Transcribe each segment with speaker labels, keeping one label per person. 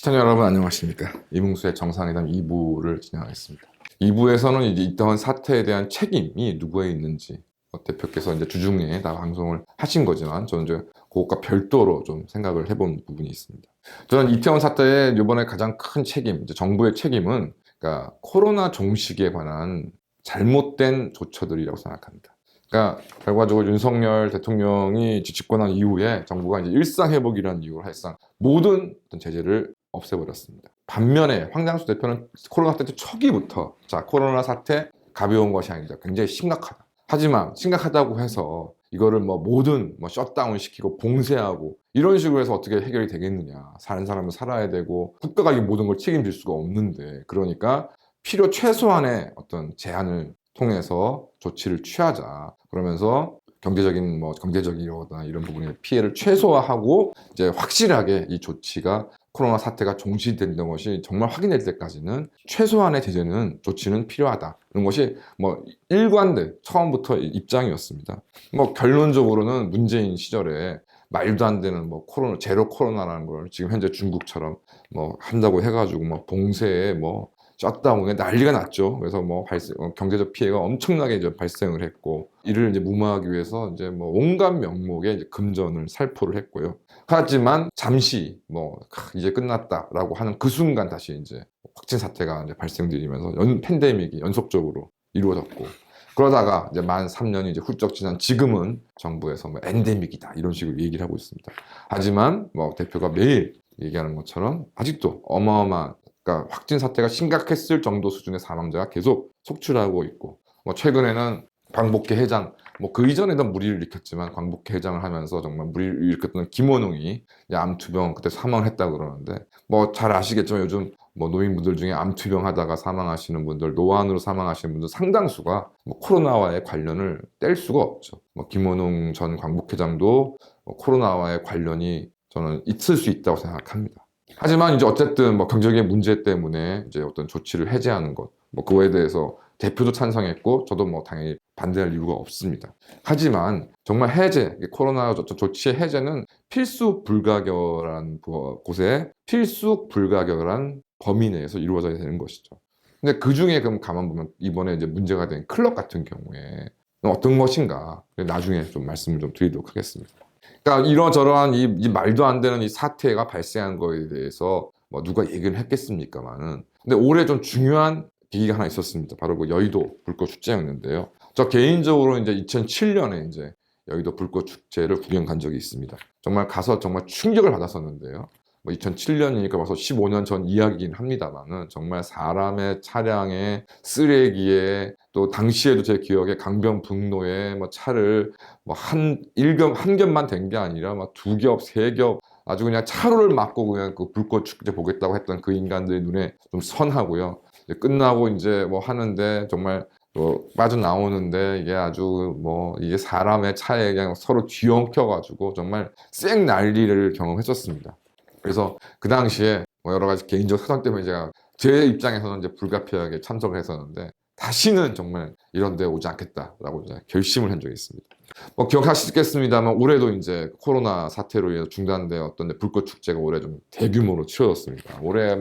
Speaker 1: 시청자 여러분 안녕하십니까. 이문수의 정상회담 2부를 진행하겠습니다. 2부에서는 이제 이떠한 사태에 대한 책임이 누구에 있는지 대표께서 이제 주중에 다 방송을 하신 거지만 저는 이제 그것과 별도로 좀 생각을 해본 부분이 있습니다. 저는 이태원 사태의 이번에 가장 큰 책임, 이제 정부의 책임은 그러니까 코로나 종식에 관한 잘못된 조처들이라고 생각합니다. 그러니까 결과적으로 윤석열 대통령이 집권한 이후에 정부가 이제 일상회복이라는 이유로 사실상 모든 어떤 제재를 없애버렸습니다. 반면에 황장수 대표는 코로나 사태 초기부터 자 코로나 사태 가벼운 것이 아니다. 굉장히 심각하다. 하지만 심각하다고 해서 이거를 뭐 모든 셧다운 시키고 봉쇄하고 이런 식으로 해서 어떻게 해결이 되겠느냐. 사는 사람은 살아야 되고 국가가 이 모든 걸 책임질 수가 없는데 그러니까 필요 최소한의 어떤 제한을 통해서 조치를 취하자. 그러면서 경제적이거나 이런 부분의 피해를 최소화하고 이제 확실하게 이 조치가 코로나 사태가 종식된다는 것이 정말 확인될 때까지는 최소한의 제재는 조치는 필요하다. 이런 것이 일관된 처음부터 입장이었습니다. 결론적으로는 문재인 시절에 말도 안 되는 제로 코로나라는 걸 지금 현재 중국처럼 한다고 해가지고 봉쇄에 셧다운에 난리가 났죠. 그래서 경제적 피해가 엄청나게 이제 발생을 했고, 이를 이제 무마하기 위해서 이제 온갖 명목의 이제 금전을 살포를 했고요. 하지만 잠시 이제 끝났다라고 하는 그 순간 다시 이제 확진 사태가 이제 발생되면서 팬데믹이 연속적으로 이루어졌고, 그러다가 이제 만 3년이 이제 훌쩍 지난 지금은 정부에서 엔데믹이다 이런 식으로 얘기를 하고 있습니다. 하지만 대표가 매일 얘기하는 것처럼 아직도 어마어마한 그러니까 확진 사태가 심각했을 정도 수준의 사망자가 계속 속출하고 있고, 최근에는 광복회 회장, 그 이전에도 무리를 일으켰지만 광복회 회장을 하면서 정말 무리를 일으켰던 김원웅이 암투병 그때 사망을 했다고 그러는데, 잘 아시겠지만 요즘 노인분들 중에 암투병 하다가 사망하시는 분들, 노안으로 사망하시는 분들 상당수가 코로나와의 관련을 뗄 수가 없죠. 김원웅 전 광복회장도 코로나와의 관련이 저는 있을 수 있다고 생각합니다. 하지만 이제 어쨌든 경제적인 문제 때문에 이제 어떤 조치를 해제하는 것, 그거에 대해서 대표도 찬성했고 저도 당연히 반대할 이유가 없습니다. 하지만 정말 코로나 조치의 해제는 필수 불가결한 곳에 필수 불가결한 범위 내에서 이루어져야 되는 것이죠. 근데 그 중에 그럼 가만 보면 이번에 이제 문제가 된 클럽 같은 경우에 어떤 것인가 나중에 좀 말씀을 좀 드리도록 하겠습니다. 그러니까 이러저러한 이 말도 안 되는 이 사태가 발생한 거에 대해서 누가 얘기를 했겠습니까만은, 근데 올해 좀 중요한 계기가 하나 있었습니다. 바로 그 여의도 불꽃 축제였는데요. 저 개인적으로 이제 2007년에 이제 여의도 불꽃 축제를 구경 간 적이 있습니다. 정말 가서 정말 충격을 받았었는데요. 2007년이니까 벌써 15년 전 이야기긴 합니다만은 정말 사람의 차량에 쓰레기에 또 당시에도 제 기억에 강변북로에 차를 한 겹만 된 게 아니라 두 겹, 세 겹 아주 그냥 차로를 막고 그냥 그 불꽃 축제 보겠다고 했던 그 인간들의 눈에 좀 선하고요. 이제 끝나고 이제 하는데 정말 빠져나오는데 이게 아주 이게 사람의 차에 그냥 서로 뒤엉켜가지고 정말 쌩 난리를 경험했었습니다. 그래서 그 당시에 여러 가지 개인적 사정 때문에 제가 제 입장에서는 이제 불가피하게 참석을 했었는데 다시는 정말 이런 데 오지 않겠다라고 이제 결심을 한 적이 있습니다. 기억하시겠습니다만 올해도 이제 코로나 사태로 인해서 중단되었던 불꽃 축제가 올해 좀 대규모로 치러졌습니다. 올해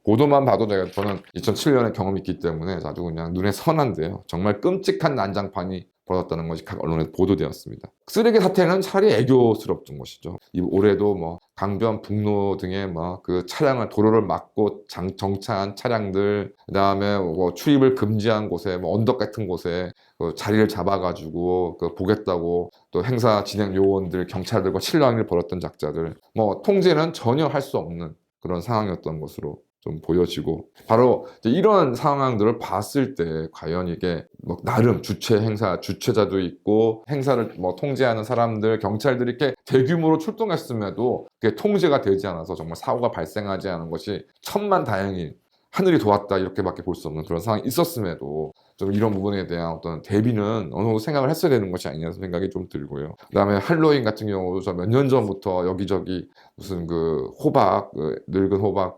Speaker 1: 보도만 봐도 저는 2007년에 경험이 있기 때문에 아주 그냥 눈에 선한데요. 정말 끔찍한 난장판이 벌어졌다는 것이 각 언론에 보도되었습니다. 쓰레기 사태는 차라리 애교스럽던 것이죠. 올해도 강변, 북로 등의 그 차량을 도로를 막고 정차한 차량들, 그다음에 출입을 금지한 곳에 언덕 같은 곳에 그 자리를 잡아가지고 보겠다고 또 행사 진행 요원들, 경찰들과 실랑이를 벌였던 작자들, 통제는 전혀 할 수 없는 그런 상황이었던 것으로 좀 보여지고, 바로 이런 상황들을 봤을 때 과연 이게 나름 주최자도 있고 행사를 통제하는 사람들, 경찰들이 이렇게 대규모로 출동했음에도 그게 통제가 되지 않아서 정말 사고가 발생하지 않은 것이 천만다행히 하늘이 도왔다 이렇게밖에 볼 수 없는 그런 상황이 있었음에도 좀 이런 부분에 대한 어떤 대비는 어느 정도 생각을 했어야 되는 것이 아니냐 생각이 좀 들고요. 그다음에 할로윈 같은 경우도 저 몇 년 전부터 여기저기 무슨 호박, 늙은 호박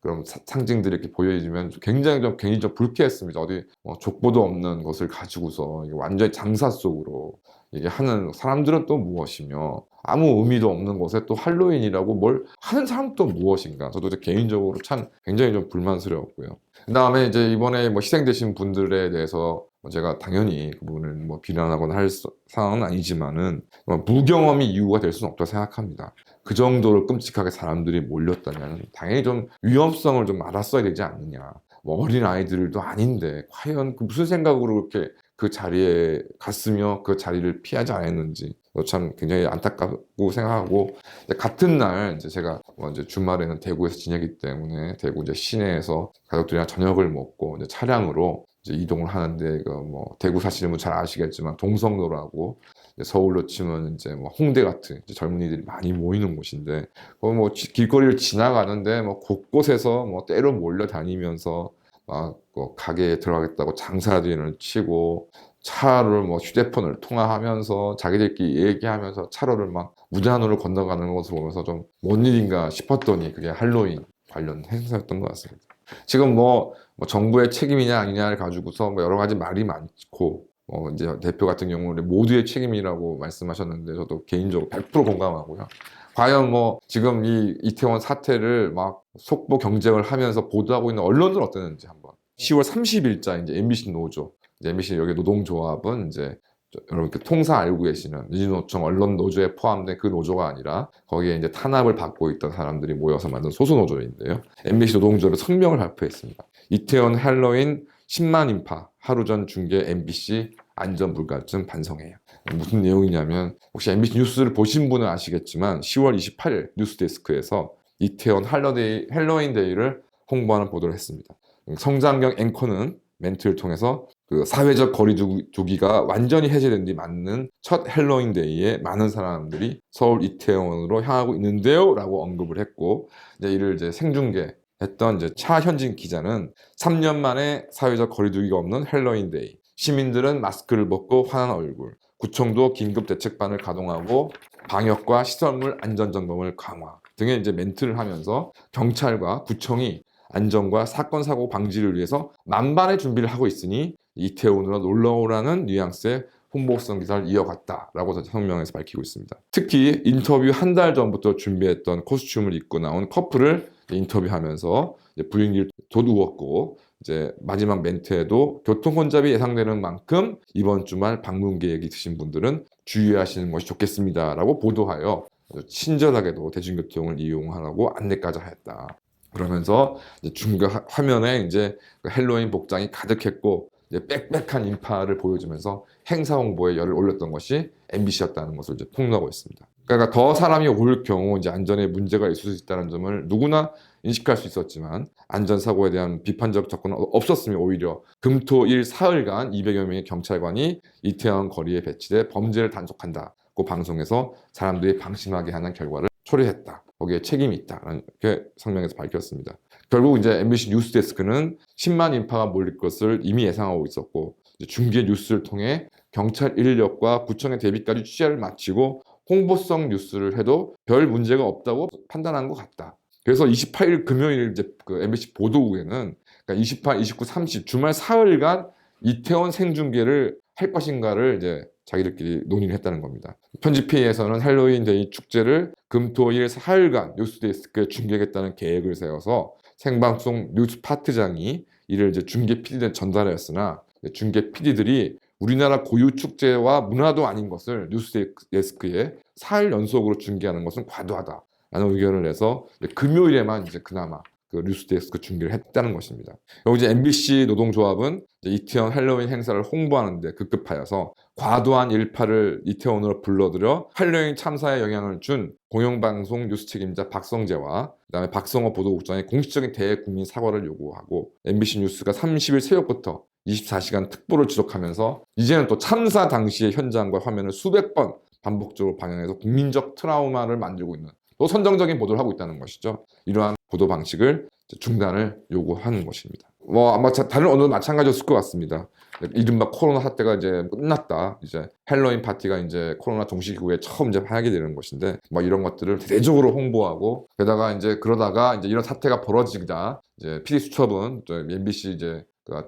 Speaker 1: 그런 상징들이 이렇게 보여지면 굉장히 좀 개인적으로 불쾌했습니다. 어디 족보도 없는 것을 가지고서 완전히 장사 속으로 이게 하는 사람들은 또 무엇이며 아무 의미도 없는 곳에 또 할로윈이라고 뭘 하는 사람은 또 무엇인가. 저도 이제 개인적으로 참 굉장히 좀 불만스러웠고요. 그 다음에 이제 이번에 뭐 희생되신 분들에 대해서 제가 당연히 그분을 뭐 비난하거나 할 상황은 아니지만은 무경험이 이유가 될 수는 없다고 생각합니다. 그 정도로 끔찍하게 사람들이 몰렸다면 당연히 좀 위험성을 좀 알았어야 되지 않느냐. 뭐 어린 아이들도 아닌데 과연 그 무슨 생각으로 그렇게 그 자리에 갔으며 그 자리를 피하지 않았는지 참 굉장히 안타깝고 생각하고, 같은 날 이제 제가 이제 주말에는 대구에서 지내기 때문에 대구 이제 시내에서 가족들이랑 저녁을 먹고 이제 차량으로 이제 이동을 하는데, 뭐 대구 사시는 분 잘 아시겠지만 동성로라고 서울로 치면 이제 뭐 홍대 같은 이제 젊은이들이 많이 모이는 곳인데, 뭐 길거리를 지나가는데 뭐 곳곳에서 뭐 때로 몰려다니면서 막 가게에 들어가겠다고 장사들을 치고 차를 뭐 휴대폰을 통화하면서 자기들끼리 얘기하면서 차로를 막 무단으로 건너가는 것을 보면서 좀 뭔 일인가 싶었더니 그게 할로윈 관련 행사였던 것 같습니다. 지금 뭐 정부의 책임이냐 아니냐를 가지고서 뭐 여러 가지 말이 많고, 이제 대표 같은 경우는 모두의 책임이라고 말씀하셨는데 저도 개인적으로 100% 공감하고요. 과연 뭐 지금 이 이태원 사태를 막 속보 경쟁을 하면서 보도하고 있는 언론들은 어땠는지 한번. 10월 30일자 이제 MBC 노조, 이제 MBC 여기 노동조합은 이제 여러분 통상 알고 계시는 민주노총 언론 노조에 포함된 그 노조가 아니라 거기에 이제 탄압을 받고 있던 사람들이 모여서 만든 소수 노조인데요. MBC 노동조합이 성명을 발표했습니다. 이태원 할로윈 10만 인파 하루 전 중계 MBC 안전 불감증 반성해요. 무슨 내용이냐면, 혹시 MBC 뉴스를 보신 분은 아시겠지만 10월 28일 뉴스데스크에서 이태원 할로윈 데이를 홍보하는 보도를 했습니다. 성장경 앵커는 멘트를 통해서 그 사회적 거리 두기가 완전히 해제된 뒤 맞는 첫 할로윈 데이에 많은 사람들이 서울 이태원으로 향하고 있는데요 라고 언급을 했고, 이제 이를 이제 생중계했던 이제 차현진 기자는 3년 만에 사회적 거리 두기가 없는 할로윈 데이, 시민들은 마스크를 벗고 환한 얼굴, 구청도 긴급 대책반을 가동하고 방역과 시설물 안전 점검을 강화 등의 이제 멘트를 하면서 경찰과 구청이 안전과 사건 사고 방지를 위해서 만반의 준비를 하고 있으니 이태원으로 놀러오라는 뉘앙스의 홍보성 기사를 이어갔다라고 성명에서 밝히고 있습니다. 특히 인터뷰 한 달 전부터 준비했던 코스튬을 입고 나온 커플을 인터뷰하면서 부인기를 돋우었고, 이제 마지막 멘트에도 교통 혼잡이 예상되는 만큼 이번 주말 방문 계획이 있으신 분들은 주의하시는 것이 좋겠습니다라고 보도하여 친절하게도 대중교통을 이용하라고 안내까지 하였다. 그러면서 이제 중계 화면에 이제 할로윈 복장이 가득했고 이제 빽빽한 인파를 보여주면서 행사 홍보에 열을 올렸던 것이 MBC였다는 것을 이제 폭로하고 있습니다. 그러니까 더 사람이 올 경우 이제 안전에 문제가 있을 수 있다는 점을 누구나 인식할 수 있었지만 안전사고에 대한 비판적 접근은 없었으며 오히려 금토일 사흘간 200여 명의 경찰관이 이태원 거리에 배치돼 범죄를 단속한다고 방송에서 사람들이 방심하게 하는 결과를 초래했다. 거기에 책임이 있다라는 게 성명에서 밝혔습니다. 결국 이제 MBC 뉴스데스크는 10만 인파가 몰릴 것을 이미 예상하고 있었고, 중계 뉴스를 통해 경찰 인력과 구청의 대비까지 취재를 마치고 홍보성 뉴스를 해도 별 문제가 없다고 판단한 것 같다. 그래서 28일 금요일 이제 그 MBC 보도국에는 그러니까 28, 29, 30 주말 사흘간 이태원 생중계를 할 것인가를 이제 자기들끼리 논의를 했다는 겁니다. 편집회의에서는 할로윈 데이 축제를 금토일 사흘간 뉴스데스크에 중계하겠다는 계획을 세워서 생방송 뉴스 파트장이 이를 이제 중계 PD들에 전달하였으나, 중계 PD들이 우리나라 고유 축제와 문화도 아닌 것을 뉴스데스크에 사흘 연속으로 중계하는 것은 과도하다라는 의견을 내서 금요일에만 이제 그나마 그 뉴스데스크 중계를 했다는 것입니다. 여기 이제 MBC 노동조합은 이태원 할로윈 행사를 홍보하는데 급급하여서 과도한 일파를 이태원으로 불러들여 할로윈 참사에 영향을 준 공영방송 뉴스 책임자 박성재와 그다음에 박성호 보도국장의 공식적인 대국민 사과를 요구하고, MBC 뉴스가 30일 새벽부터 24시간 특보를 지속하면서 이제는 또 참사 당시의 현장과 화면을 수백 번 반복적으로 방영해서 국민적 트라우마를 만들고 있는, 또 선정적인 보도를 하고 있다는 것이죠. 이러한 보도 방식을 중단을 요구하는 것입니다. 뭐 아마 다른 언론도 마찬가지였을 것 같습니다. 이른바 코로나 사태가 이제 끝났다. 이제 할로윈 파티가 이제 코로나 종식 이후에 처음 이제 하게 되는 것인데, 뭐 이런 것들을 대대적으로 홍보하고, 게다가 이제 그러다가 이제 이런 사태가 벌어지자 이제 PD 수첩은 MBC 이제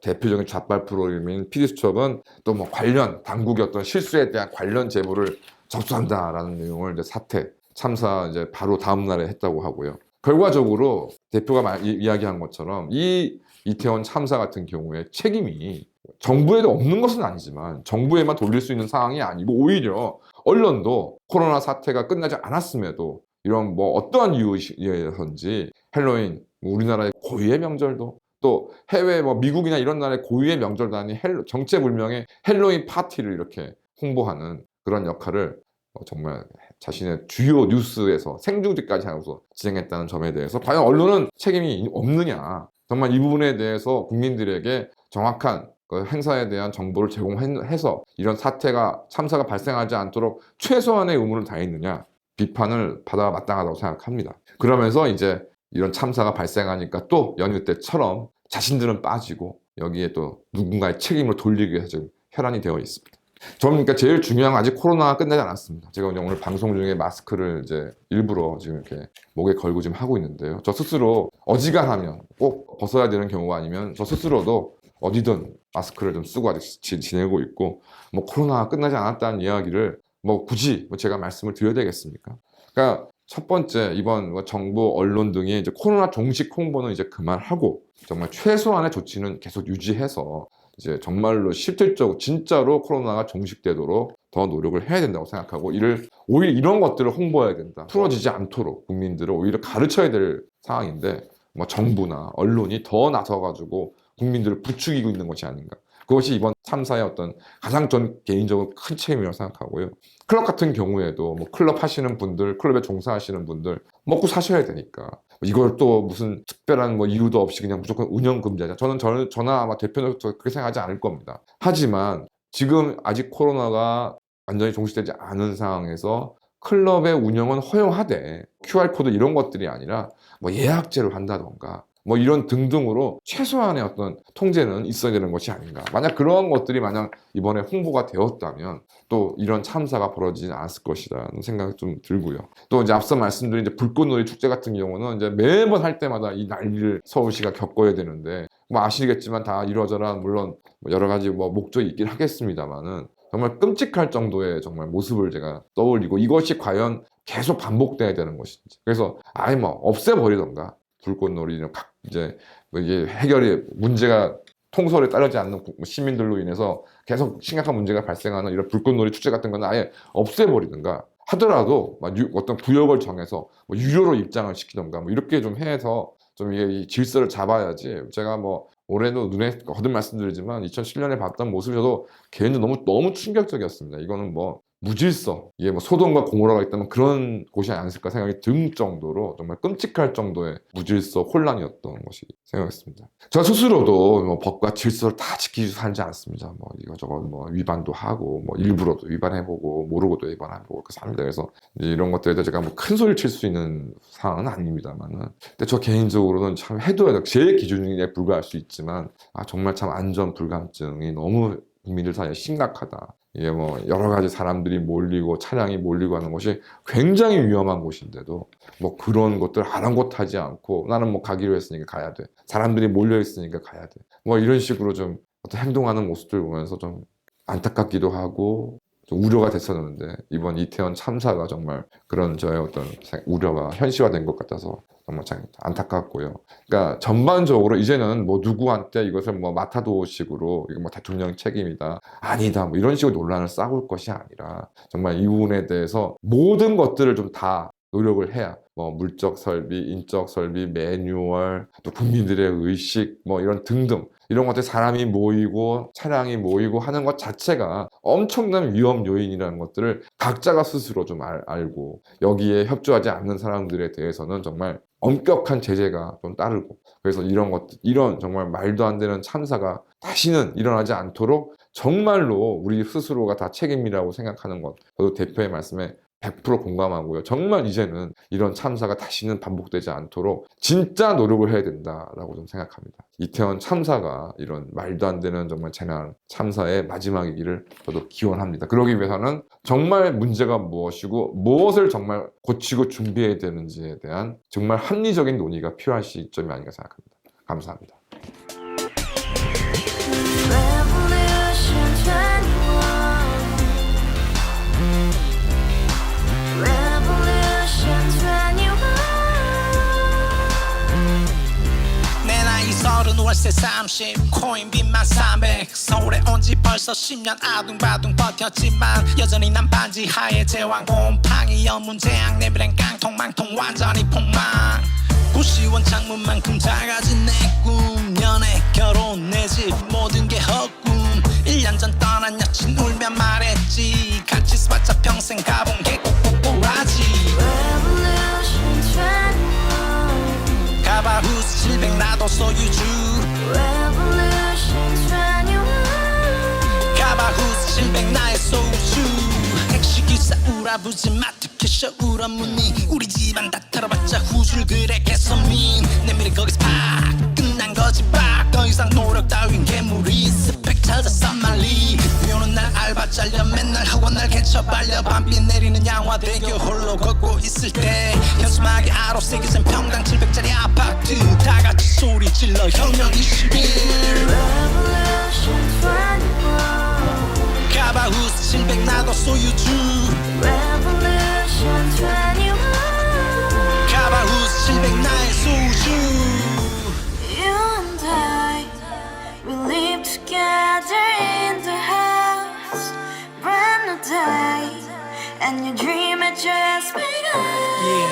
Speaker 1: 대표적인 좌빨 프로그램인 PD수첩은 또 뭐 관련 당국의 어떤 실수에 대한 관련 제보를 접수한다라는 내용을 이제 사태 참사 이제 바로 다음 날에 했다고 하고요. 결과적으로 대표가 이야기한 것처럼 이 이태원 참사 같은 경우에 책임이 정부에도 없는 것은 아니지만 정부에만 돌릴 수 있는 상황이 아니고 오히려 언론도 코로나 사태가 끝나지 않았음에도 이런 뭐 어떠한 이유에서인지 헬로윈, 우리나라의 고유의 명절도 또 해외 뭐 미국이나 이런 나라의 고유의 명절도 아닌 정체불명의 헬로윈 파티를 이렇게 홍보하는 그런 역할을 정말 자신의 주요 뉴스에서 생중계까지 하고서 진행했다는 점에 대해서 과연 언론은 책임이 없느냐, 정말 이 부분에 대해서 국민들에게 정확한 그 행사에 대한 정보를 제공해서 이런 참사가 발생하지 않도록 최소한의 의무를 다했느냐 비판을 받아 마땅하다고 생각합니다. 그러면서 이제 이런 참사가 발생하니까 또 연휴 때처럼 자신들은 빠지고 여기에 또 누군가의 책임을 돌리기 위해서 지금 혈안이 되어 있습니다. 저는 그러니까 제일 중요한 건 아직 코로나가 끝나지 않았습니다. 제가 오늘 방송 중에 마스크를 이제 일부러 지금 이렇게 목에 걸고 지금 하고 있는데요. 저 스스로 어지간하면 꼭 벗어야 되는 경우가 아니면 저 스스로도 어디든 마스크를 좀 쓰고 아직 지내고 있고 뭐 코로나가 끝나지 않았다는 이야기를 뭐 굳이 제가 말씀을 드려야 되겠습니까? 그러니까 첫 번째 이번 정부 언론 등이 이제 코로나 종식 홍보는 이제 그만하고 정말 최소한의 조치는 계속 유지해서 이제 정말로 실질적으로 진짜로 코로나가 종식되도록 더 노력을 해야 된다고 생각하고 오히려 이런 것들을 홍보해야 된다. 풀어지지 않도록 국민들을 오히려 가르쳐야 될 상황인데 뭐 정부나 언론이 더 나서가지고 국민들을 부추기고 있는 것이 아닌가. 그것이 이번 참사의 어떤 가장 전 개인적으로 큰 책임이라고 생각하고요. 클럽 같은 경우에도 뭐 클럽 하시는 분들, 클럽에 종사하시는 분들 먹고 사셔야 되니까 이걸 또 무슨 특별한 뭐 이유도 없이 그냥 무조건 운영 금지하자. 저나 아마 대표로서 그렇게 생각하지 않을 겁니다. 하지만 지금 아직 코로나가 완전히 종식되지 않은 상황에서 클럽의 운영은 허용하되 QR코드 이런 것들이 아니라 뭐 예약제를 한다던가 뭐 이런 등등으로 최소한의 어떤 통제는 있어야 되는 것이 아닌가. 만약 그런 것들이 이번에 홍보가 되었다면 또 이런 참사가 벌어지지 않았을 것이라는 생각이 좀 들고요. 또 이제 앞서 말씀드린 이제 불꽃놀이 축제 같은 경우는 이제 매번 할 때마다 이 난리를 서울시가 겪어야 되는데 뭐 아시겠지만 다 이러저러 물론 여러 가지 뭐 목적이 있긴 하겠습니다만은 정말 끔찍할 정도의 정말 모습을 제가 떠올리고 이것이 과연 계속 반복돼야 되는 것인지. 그래서 아예 뭐 없애버리던가 불꽃놀이는 이제 이게 해결이 문제가 통솔에 따르지 않는 시민들로 인해서 계속 심각한 문제가 발생하는 이런 불꽃놀이 축제 같은 건 아예 없애버리든가 하더라도 어떤 구역을 정해서 뭐 유료로 입장을 시키던가 뭐 이렇게 좀 해서 좀 이게 이 질서를 잡아야지. 제가 뭐 올해도 눈에 거듭 말씀드리지만 2007년에 봤던 모습이 저도 개인적으로 너무 충격적이었습니다. 이거는 뭐 무질서, 이게 뭐 소돔과 고모라가 있다면 그런 곳이 아니었을까 생각이 들 정도로 정말 끔찍할 정도의 무질서 혼란이었던 것이 생각했습니다. 저 스스로도 뭐 법과 질서를 다 지키지 살지 않습니다. 뭐 이거저거 뭐 위반도 하고 뭐 일부러도 위반해보고 모르고도 위반해보고 그렇게 삽니다. 그래서 이런 것들에 대해서 제가 뭐 큰 소리를 칠 수 있는 상황은 아닙니다만은, 근데 저 개인적으로는 참 해둬야 돼. 제 기준에 불과할 수 있지만 정말 참 안전 불감증이 너무 국민들 사이에 심각하다. 이게 뭐 여러 가지 사람들이 몰리고 차량이 몰리고 하는 것이 굉장히 위험한 곳인데도 뭐 그런 것들 아랑곳하지 않고 나는 뭐 가기로 했으니까 가야 돼. 사람들이 몰려 있으니까 가야 돼. 뭐 이런 식으로 좀 어떤 행동하는 모습들 보면서 좀 안타깝기도 하고 좀 우려가 됐었는데 이번 이태원 참사가 정말 그런 저의 어떤 우려가 현실화된 것 같아서 정말 참 안타깝고요. 그러니까 전반적으로 이제는 뭐 누구한테 이것을 뭐 마타도식으로 이거 뭐 대통령 책임이다 아니다 뭐 이런 식으로 논란을 쌓을 것이 아니라 정말 이 부분에 대해서 모든 것들을 좀 다 노력을 해야 뭐 물적 설비, 인적 설비, 매뉴얼, 또 국민들의 의식 뭐 이런 등등 이런 것들 사람이 모이고 차량이 모이고 하는 것 자체가 엄청난 위험 요인이라는 것들을 각자가 스스로 좀 알고 여기에 협조하지 않는 사람들에 대해서는 정말 엄격한 제재가 좀 따르고 그래서 이런 정말 말도 안 되는 참사가 다시는 일어나지 않도록 정말로 우리 스스로가 다 책임이라고 생각하는 것 저도 대표의 말씀에 100% 공감하고요. 정말 이제는 이런 참사가 다시는 반복되지 않도록 진짜 노력을 해야 된다라고 좀 생각합니다. 이태원 참사가 이런 말도 안 되는 정말 재난 참사의 마지막이기를 저도 기원합니다. 그러기 위해서는 정말 문제가 무엇이고 무엇을 정말 고치고 준비해야 되는지에 대한 정말 합리적인 논의가 필요한 시점이 아닌가 생각합니다. 감사합니다.
Speaker 2: 월세 30 코인빚만 300 서울에 온 지 벌써 10년 아둥바둥 버텼지만 여전히 난 반지 하에 제왕 곰팡이 연문제약 내비랭 깡통망통 완전히 폭망 고시원 창문만큼 작아진 내 꿈 연애 결혼 내 집 모든 게 헛꿈 1년 전 떠난 여친 울며 말했지 같이 써봤자 평생 가본 게 꼭꼭꼬라지
Speaker 3: Revolution 21
Speaker 2: 가바후스 700 나도 소유주
Speaker 3: Revolution 21
Speaker 2: 가바후스 700 나의 소주 택시기사 우라부지 마트 캐셔 우라무니 우리 집안 다 털어봤자 후줄 그래 개선민 내 미래 거기서 팍 끝난 거지 팍더 이상 노력 따윈 괴물이 스펙 찾아서 말리 비오는 날 알바 잘려 맨날 학원 날 개쳐 발려 밤비 내리는 양화대교 홀로 걷고 있을 때 현수막에 아로 새겨진 평당 700짜리 아파트 다 같이 소리 질러 혁명 21
Speaker 3: Revolution 21
Speaker 2: 가바후스 700 나도 소유주
Speaker 3: Revolution 21
Speaker 2: 가바후스 700 나의 소주
Speaker 3: You and I, we live together in the house. Brand new day, and your dream had just begun.
Speaker 2: Yeah.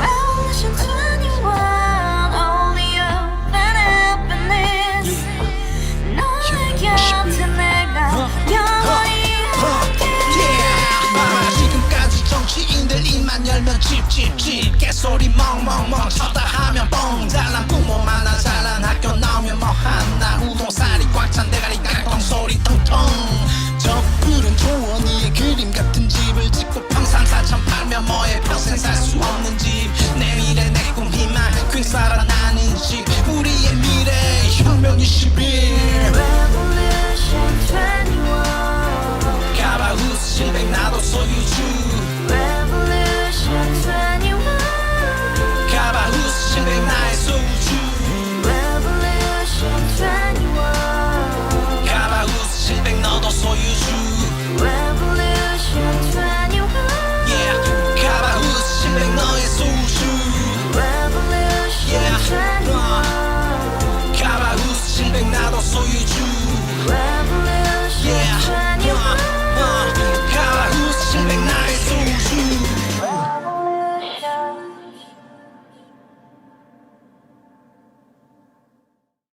Speaker 3: Revolution 21, only open happiness. 너의 곁에 내가 영원히
Speaker 2: Yeah. 지금까지 정치인들 입만 열면 찝찝찝 개소리 멍멍멍 쳤다 하면 뻥 잘난 부모 만나 잘난 학교 나오면 뭐 하나 우동살이 꽉 찬 대가리 깡통 소리 통통 저 푸른 초원